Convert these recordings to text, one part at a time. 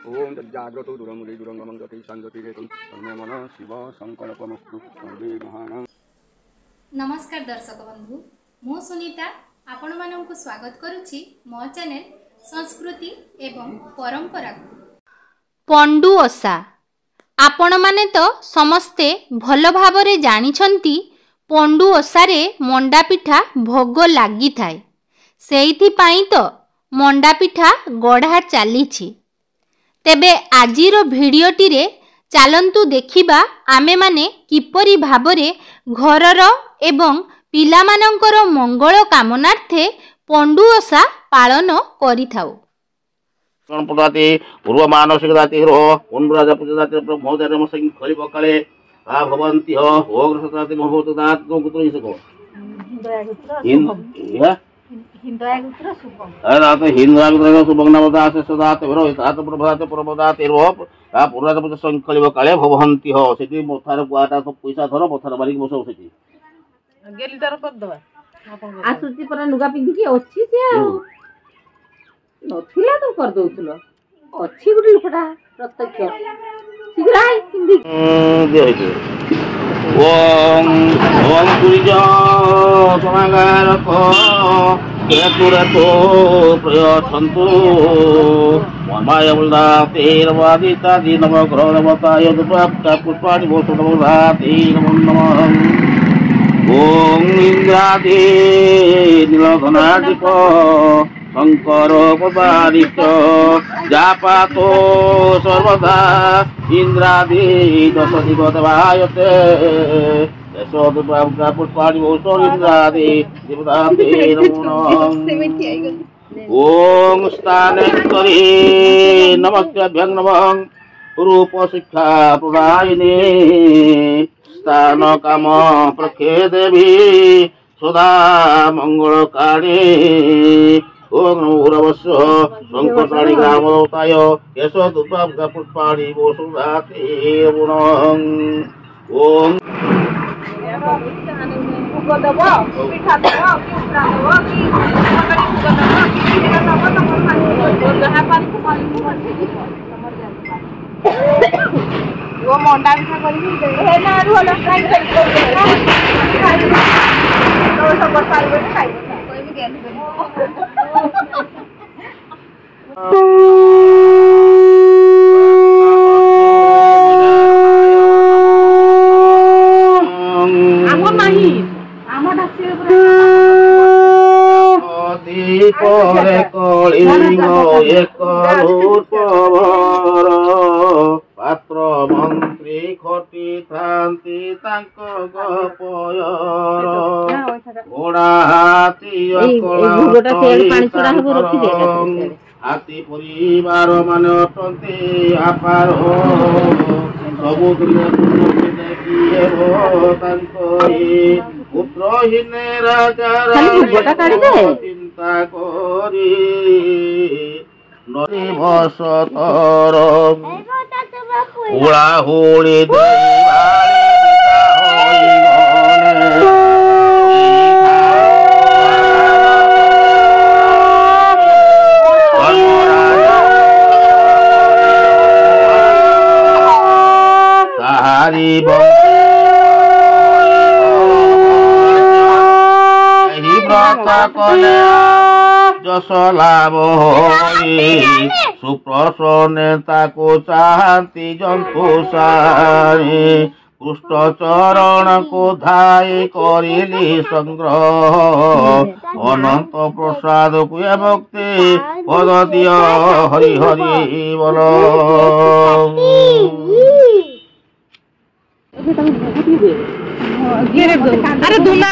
ओम तज्जाग्रतो दुरमुली दुरंगमं गति संगति रेतुं तन्मे मन शिव संकल्पमस्तु सर्वे महान। नमस्कार दर्शक बंधु, मु सुनीता आपण मानकु स्वागत करुछि मो चैनल संस्कृति एवं परंपरा। पंडु ओषा आपण माने तो समस्ते भल भाबरे जानिछंती। पंडु ओषारे मंडा पिठा भोग लागि थाए, सेइथि पई तो मंडा पिठा गढ़ा चलीछि। तेबे आजिरो भिडियोटी रे चालंतु देखिबा आमे माने किपरि भाबरे घरर एवं पिलामानंकर मंगल कामनार्थे पंडु ओषा पालन करिथाउ। गणपति पूर्व मानसिक जाति रो पंडुराजा पूजा जाति ब्रह्मोदय नम संग खली बकाले आ भवंती हो ओग्र सताति महबूत दात को पुत्र इसको हिंदयागुत्र शुभम तो हिंदयागुत्र शुभम नाम दास सदात भरो दात प्रभात प्रभदात रोप आ पूर्वराजा पूजा संग खली बकाले भवंती हो सेठी मोथार गुआटा तो पैसा धरो मोथार बारी बसौ सेठी गेली दर कर दवा आसुची पर नुगा पिंधी की अछि से नथिला तो कर दउतलो अछि गुडी लोकटा प्रत्यक्ष शीघ्र आई पिंधी दे ओम ओम पुरिजा समागारको केतुरतो प्रयच्छन्तु ममाय मुल्दाते रवादिता दिनम ग्रहणवताय दुप्राप्त पुष्पाणि भूषणवधाते नमो नमः। ओम इंद्रादि नीलघनादिको शंकर पदारिष्ट जापातो सर्वदा इंद्रादि दश दिगदेवायते यशोदुर्गा पुष्पाणि भूषण इंद्रादि देवताते नमो नमः। ओम स्थानेश्वरी नमस्तेभ्यं नमः। रूप शिक्षा प्रदायिनी स्थान काम प्रखे देवी सदा मंगल काणी ओम नमोरवस्य संकटाणि ग्रामोताय यशो दुर्गा पुष्पाणि वसुधाते नमः। ओम भोग दबो पिठा दबो कि उपरा दबो कि मकड़ी भोग दबो कि पिठा दबो तमन मानी जहा पान को मानी वो मंडा पिठा करी दे हे ना रोला खाई तो सब साल में खाई कोई भी गैस परे कलिंग एक रूपवर पात्र मंत्री खटी थांती तांक गपयर घोड़ा हाथी हाथी परिवार मान अटंती आपार सबु पुत्रहीन राजा चिंता करी नदी भसतर हुड़ा हुड़ी जस लाभ सुप्रसन्न ताको चाहती जंतु सारी कृष्ण चरण को धाई करिली संग्रह अनंत प्रसाद कुए भक्ति पद दिय हरि हरि बोल। अरे दुना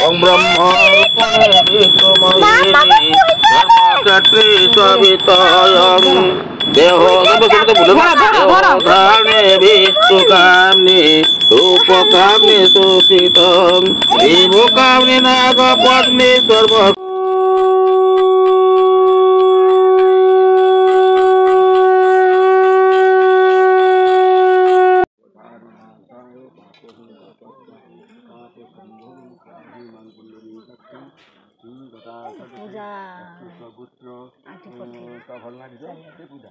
ओम ब्रह्म विष्णु कामने रूप कामने सुषित देव कामने नाग पद्मे सर्व तो भल ना दिसो पूजा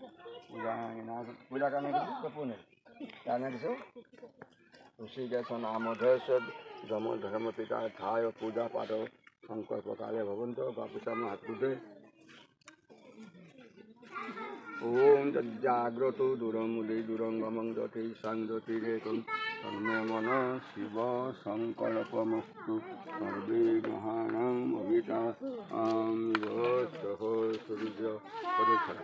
पूजा ना पूजा करने तो पुणे जाने दिसो ऋषि के नामधेश धर्म धर्म पिता थाय पूजा पाठ संकल्प काले भवंतो बापुषा हाथ ओम जाग्रतो दूरमुदे दूरंगमं दति संज्योतिरेकं तन्मे मन शिव संकल्पमस्तु सर्वे महानं अभिता सह सूर्य परीक्षा